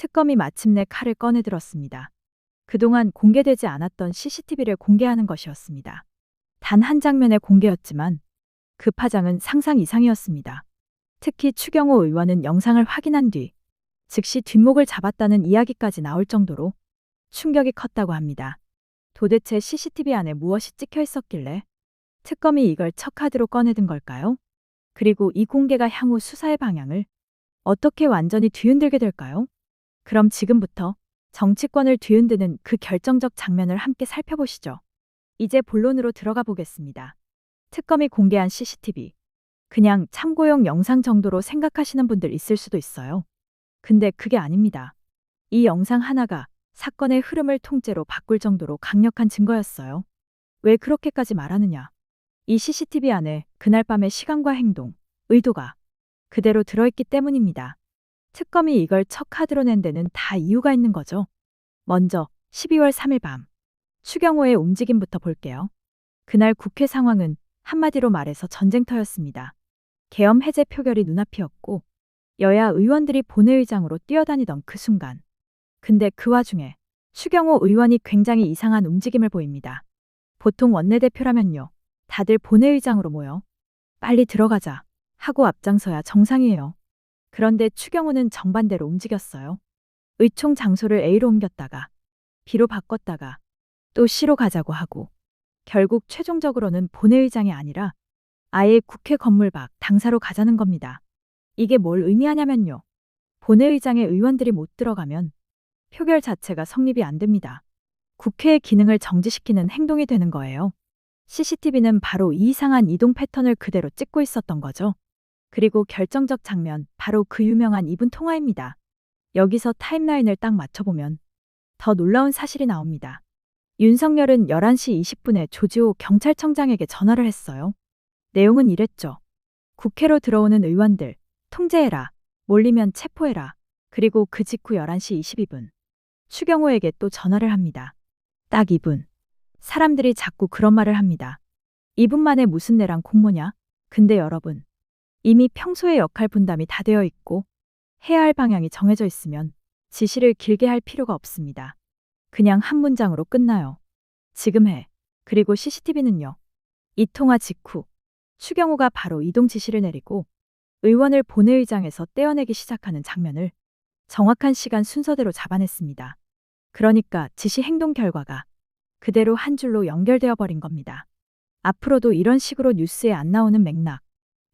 특검이 마침내 칼을 꺼내 들었습니다. 그동안 공개되지 않았던 CCTV를 공개하는 것이었습니다. 단 한 장면의 공개였지만 그 파장은 상상 이상이었습니다. 특히 추경호 의원은 영상을 확인한 뒤 즉시 뒷목을 잡았다는 이야기까지 나올 정도로 충격이 컸다고 합니다. 도대체 CCTV 안에 무엇이 찍혀 있었길래 특검이 이걸 척하드로 꺼내든 걸까요? 그리고 이 공개가 향후 수사의 방향을 어떻게 완전히 뒤흔들게 될까요? 그럼 지금부터 정치권을 뒤흔드는 그 결정적 장면을 함께 살펴보시죠. 이제 본론으로 들어가 보겠습니다. 특검이 공개한 CCTV. 그냥 참고용 영상 정도로 생각하시는 분들 있을 수도 있어요. 근데 그게 아닙니다. 이 영상 하나가 사건의 흐름을 통째로 바꿀 정도로 강력한 증거였어요. 왜 그렇게까지 말하느냐? 이 CCTV 안에 그날 밤의 시간과 행동, 의도가 그대로 들어있기 때문입니다. 특검이 이걸 척하드로 낸 데는 다 이유가 있는 거죠. 먼저 12월 3일 밤 추경호의 움직임부터 볼게요. 그날 국회 상황은 한마디로 말해서 전쟁터였습니다. 계엄 해제 표결이 눈앞이었고 여야 의원들이 본회의장으로 뛰어다니던 그 순간. 근데 그 와중에 추경호 의원이 굉장히 이상한 움직임을 보입니다. 보통 원내대표라면요. 다들 본회의장으로 모여 빨리 들어가자 하고 앞장서야 정상이에요. 그런데 추경호는 정반대로 움직였어요. 의총 장소를 A로 옮겼다가 B로 바꿨다가 또 C로 가자고 하고 결국 최종적으로는 본회의장이 아니라 아예 국회 건물 밖 당사로 가자는 겁니다. 이게 뭘 의미하냐면요. 본회의장에 의원들이 못 들어가면 표결 자체가 성립이 안 됩니다. 국회의 기능을 정지시키는 행동이 되는 거예요. CCTV는 바로 이 이상한 이동 패턴을 그대로 찍고 있었던 거죠. 그리고 결정적 장면, 바로 그 유명한 2분 통화입니다. 여기서 타임라인을 딱 맞춰보면 더 놀라운 사실이 나옵니다. 윤석열은 11시 20분에 조지호 경찰청장에게 전화를 했어요. 내용은 이랬죠. 국회로 들어오는 의원들, 통제해라, 몰리면 체포해라. 그리고 그 직후 11시 22분. 추경호에게 또 전화를 합니다. 딱 2분. 사람들이 자꾸 그런 말을 합니다. 2분 만에 무슨 내랑 공모냐? 근데 여러분, 이미 평소의 역할 분담이 다 되어 있고 해야 할 방향이 정해져 있으면 지시를 길게 할 필요가 없습니다. 그냥 한 문장으로 끝나요. 지금 해. 그리고 CCTV는요. 이 통화 직후 추경호가 바로 이동 지시를 내리고 의원을 본회의장에서 떼어내기 시작하는 장면을 정확한 시간 순서대로 잡아냈습니다. 그러니까 지시 행동 결과가 그대로 한 줄로 연결되어 버린 겁니다. 앞으로도 이런 식으로 뉴스에 안 나오는 맥락,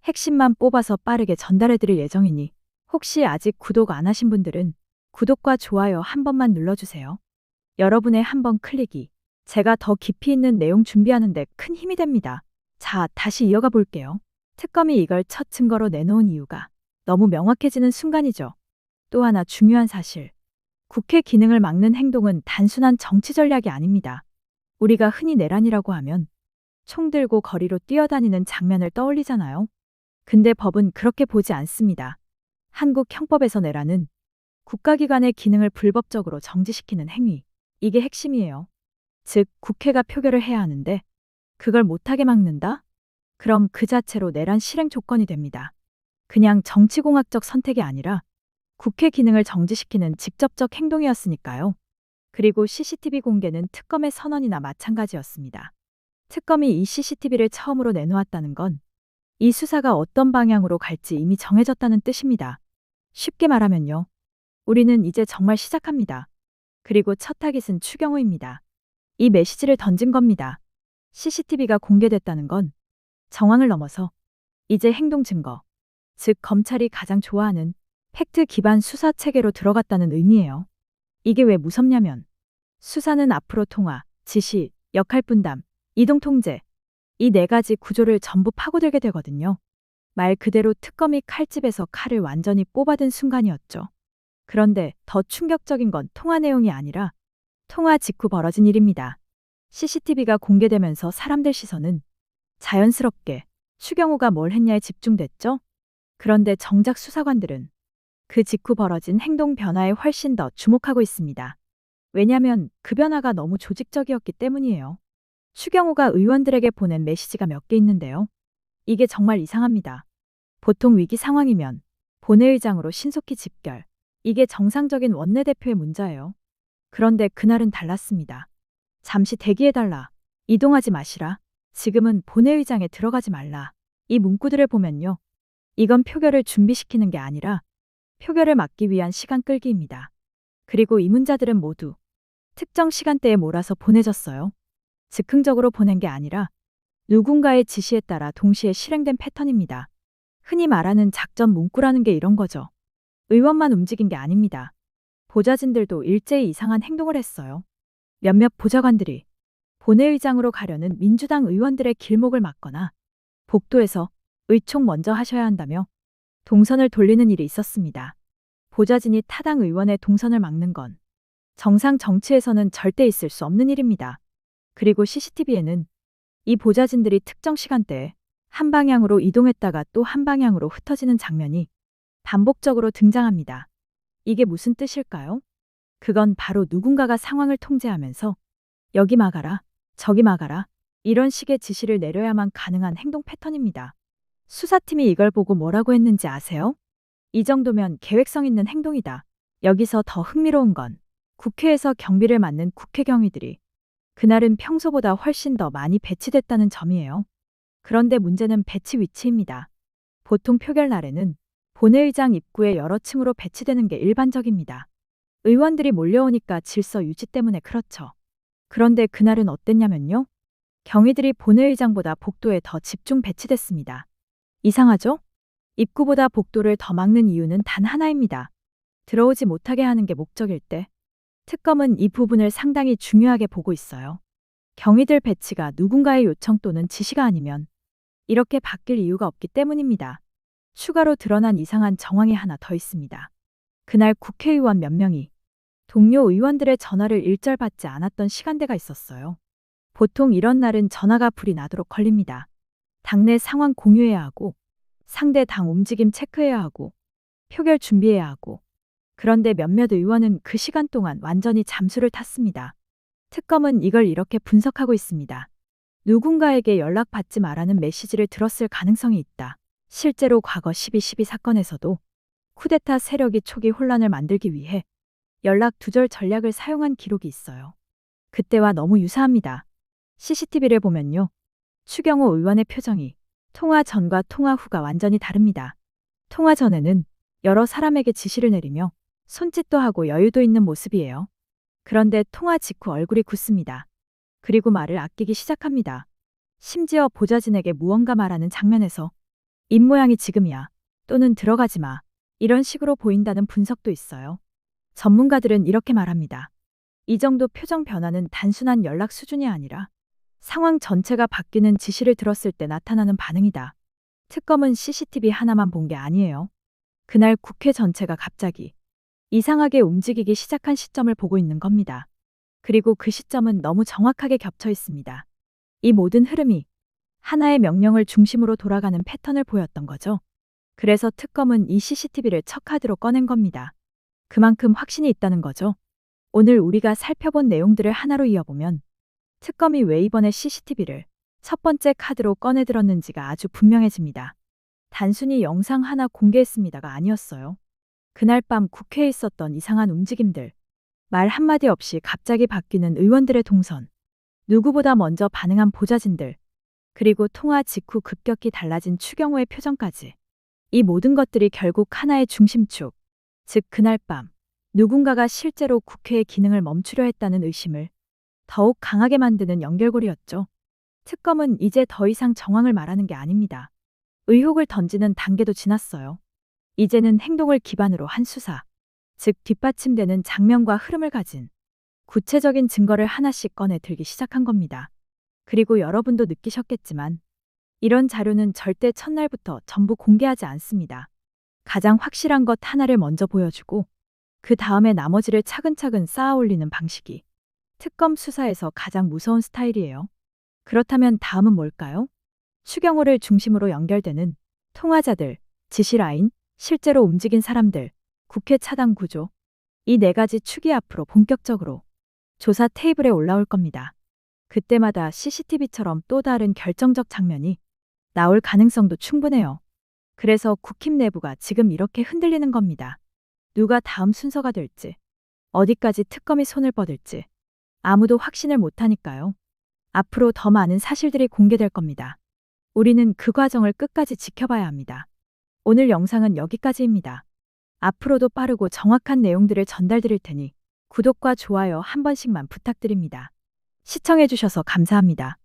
핵심만 뽑아서 빠르게 전달해드릴 예정이니 혹시 아직 구독 안 하신 분들은 구독과 좋아요 한 번만 눌러주세요. 여러분의 한 번 클릭이 제가 더 깊이 있는 내용 준비하는데 큰 힘이 됩니다. 자, 다시 이어가 볼게요. 특검이 이걸 첫 증거로 내놓은 이유가 너무 명확해지는 순간이죠. 또 하나 중요한 사실. 국회 기능을 막는 행동은 단순한 정치 전략이 아닙니다. 우리가 흔히 내란이라고 하면 총 들고 거리로 뛰어다니는 장면을 떠올리잖아요. 근데 법은 그렇게 보지 않습니다. 한국 형법에서 내란은 국가기관의 기능을 불법적으로 정지시키는 행위. 이게 핵심이에요. 즉, 국회가 표결을 해야 하는데 그걸 못하게 막는다? 그럼 그 자체로 내란 실행 조건이 됩니다. 그냥 정치공학적 선택이 아니라 국회 기능을 정지시키는 직접적 행동이었으니까요. 그리고 CCTV 공개는 특검의 선언이나 마찬가지였습니다. 특검이 이 CCTV를 처음으로 내놓았다는 건 이 수사가 어떤 방향으로 갈지 이미 정해졌다는 뜻입니다. 쉽게 말하면요. 우리는 이제 정말 시작합니다. 그리고 첫 타깃은 추경호입니다. 이 메시지를 던진 겁니다. CCTV가 공개됐다는 건 정황을 넘어서 이제 행동 증거, 즉 검찰이 가장 좋아하는 팩트 기반 수사 체계로 들어갔다는 의미예요. 이게 왜 무섭냐면 수사는 앞으로 통화, 지시, 역할 분담, 이동 통제 이 네 가지 구조를 전부 파고들게 되거든요. 말 그대로 특검이 칼집에서 칼을 완전히 뽑아든 순간이었죠. 그런데 더 충격적인 건 통화 내용이 아니라 통화 직후 벌어진 일입니다. CCTV가 공개되면서 사람들 시선은 자연스럽게 추경호가 뭘 했냐에 집중됐죠. 그런데 정작 수사관들은 그 직후 벌어진 행동 변화에 훨씬 더 주목하고 있습니다. 왜냐면 그 변화가 너무 조직적이었기 때문이에요. 추경호가 의원들에게 보낸 메시지가 몇 개 있는데요. 이게 정말 이상합니다. 보통 위기 상황이면 본회의장으로 신속히 집결, 이게 정상적인 원내대표의 문자예요. 그런데 그날은 달랐습니다. 잠시 대기해달라. 이동하지 마시라. 지금은 본회의장에 들어가지 말라. 이 문구들을 보면요. 이건 표결을 준비시키는 게 아니라 표결을 막기 위한 시간 끌기입니다. 그리고 이 문자들은 모두 특정 시간대에 몰아서 보내졌어요. 즉흥적으로 보낸 게 아니라 누군가의 지시에 따라 동시에 실행된 패턴입니다. 흔히 말하는 작전 문구라는 게 이런 거죠. 의원만 움직인 게 아닙니다. 보좌진들도 일제히 이상한 행동을 했어요. 몇몇 보좌관들이 본회의장으로 가려는 민주당 의원들의 길목을 막거나 복도에서 의총 먼저 하셔야 한다며 동선을 돌리는 일이 있었습니다. 보좌진이 타당 의원의 동선을 막는 건 정상 정치에서는 절대 있을 수 없는 일입니다. 그리고 CCTV에는 이 보좌진들이 특정 시간대에 한 방향으로 이동했다가 또 한 방향으로 흩어지는 장면이 반복적으로 등장합니다. 이게 무슨 뜻일까요? 그건 바로 누군가가 상황을 통제하면서 여기 막아라, 저기 막아라, 이런 식의 지시를 내려야만 가능한 행동 패턴입니다. 수사팀이 이걸 보고 뭐라고 했는지 아세요? 이 정도면 계획성 있는 행동이다. 여기서 더 흥미로운 건 국회에서 경비를 맡는 국회 경위들이 그날은 평소보다 훨씬 더 많이 배치됐다는 점이에요. 그런데 문제는 배치 위치입니다. 보통 표결 날에는 본회의장 입구에 여러 층으로 배치되는 게 일반적입니다. 의원들이 몰려오니까 질서 유지 때문에 그렇죠. 그런데 그날은 어땠냐면요. 경위들이 본회의장보다 복도에 더 집중 배치됐습니다. 이상하죠? 입구보다 복도를 더 막는 이유는 단 하나입니다. 들어오지 못하게 하는 게 목적일 때 특검은 이 부분을 상당히 중요하게 보고 있어요. 경위들 배치가 누군가의 요청 또는 지시가 아니면 이렇게 바뀔 이유가 없기 때문입니다. 추가로 드러난 이상한 정황이 하나 더 있습니다. 그날 국회의원 몇 명이 동료 의원들의 전화를 일절받지 않았던 시간대가 있었어요. 보통 이런 날은 전화가 불이 나도록 걸립니다. 당내 상황 공유해야 하고 상대 당 움직임 체크해야 하고 표결 준비해야 하고 그런데 몇몇 의원은 그 시간 동안 완전히 잠수를 탔습니다. 특검은 이걸 이렇게 분석하고 있습니다. 누군가에게 연락받지 말라는 메시지를 들었을 가능성이 있다. 실제로 과거 12.12 사건에서도 쿠데타 세력이 초기 혼란을 만들기 위해 연락 두절 전략을 사용한 기록이 있어요. 그때와 너무 유사합니다. CCTV를 보면요. 추경호 의원의 표정이 통화 전과 통화 후가 완전히 다릅니다. 통화 전에는 여러 사람에게 지시를 내리며 손짓도 하고 여유도 있는 모습이에요. 그런데 통화 직후 얼굴이 굳습니다. 그리고 말을 아끼기 시작합니다. 심지어 보좌진에게 무언가 말하는 장면에서 입모양이 지금이야 또는 들어가지 마 이런 식으로 보인다는 분석도 있어요. 전문가들은 이렇게 말합니다. 이 정도 표정 변화는 단순한 연락 수준이 아니라 상황 전체가 바뀌는 지시를 들었을 때 나타나는 반응이다. 특검은 CCTV 하나만 본 게 아니에요. 그날 국회 전체가 갑자기 이상하게 움직이기 시작한 시점을 보고 있는 겁니다. 그리고 그 시점은 너무 정확하게 겹쳐 있습니다. 이 모든 흐름이 하나의 명령을 중심으로 돌아가는 패턴을 보였던 거죠. 그래서 특검은 이 CCTV를 첫 카드로 꺼낸 겁니다. 그만큼 확신이 있다는 거죠. 오늘 우리가 살펴본 내용들을 하나로 이어보면 특검이 왜 이번에 CCTV를 첫 번째 카드로 꺼내들었는지가 아주 분명해집니다. 단순히 영상 하나 공개했습니다가 아니었어요. 그날 밤 국회에 있었던 이상한 움직임들, 말 한마디 없이 갑자기 바뀌는 의원들의 동선, 누구보다 먼저 반응한 보좌진들, 그리고 통화 직후 급격히 달라진 추경호의 표정까지. 이 모든 것들이 결국 하나의 중심축, 즉 그날 밤 누군가가 실제로 국회의 기능을 멈추려 했다는 의심을 더욱 강하게 만드는 연결고리였죠. 특검은 이제 더 이상 정황을 말하는 게 아닙니다. 의혹을 던지는 단계도 지났어요. 이제는 행동을 기반으로 한 수사, 즉 뒷받침되는 장면과 흐름을 가진 구체적인 증거를 하나씩 꺼내 들기 시작한 겁니다. 그리고 여러분도 느끼셨겠지만 이런 자료는 절대 첫날부터 전부 공개하지 않습니다. 가장 확실한 것 하나를 먼저 보여주고 그 다음에 나머지를 차근차근 쌓아 올리는 방식이 특검 수사에서 가장 무서운 스타일이에요. 그렇다면 다음은 뭘까요? 추경호를 중심으로 연결되는 통화자들, 지시라인, 실제로 움직인 사람들, 국회 차단 구조. 이 네 가지 축이 앞으로 본격적으로 조사 테이블에 올라올 겁니다. 그때마다 CCTV처럼 또 다른 결정적 장면이 나올 가능성도 충분해요. 그래서 국힘 내부가 지금 이렇게 흔들리는 겁니다. 누가 다음 순서가 될지, 어디까지 특검이 손을 뻗을지 아무도 확신을 못하니까요. 앞으로 더 많은 사실들이 공개될 겁니다. 우리는 그 과정을 끝까지 지켜봐야 합니다. 오늘 영상은 여기까지입니다. 앞으로도 빠르고 정확한 내용들을 전달드릴 테니 구독과 좋아요 한 번씩만 부탁드립니다. 시청해주셔서 감사합니다.